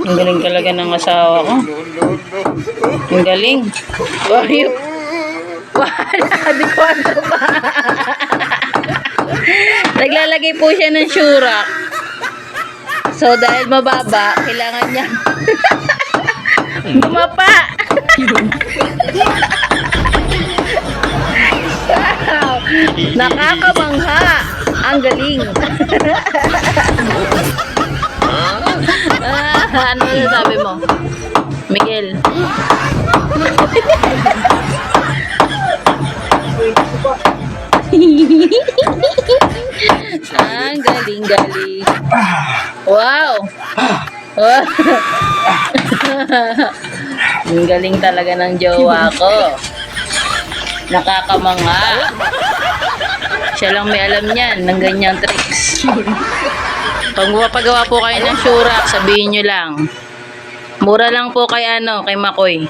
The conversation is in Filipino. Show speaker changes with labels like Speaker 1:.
Speaker 1: Ang galing talaga ng asawa ko. Ang galing. Ayun. Wala, di ko ano pa. Naglalagay po siya ng syurak. So, dahil mababa, kailangan niya gumapa. Wow. Nakakamangha. Ang galing. Ano sabi mo, Miguel? Ang galing-galing. Wow. Wow. Ang galing talaga ng jowa ko. Nakakamangha. Siya lang may alam niyan ng ganyang tricks. Pag mapagawa po kayo ng syurak, sabihin nyo lang. Mura lang po kay kay Makoy.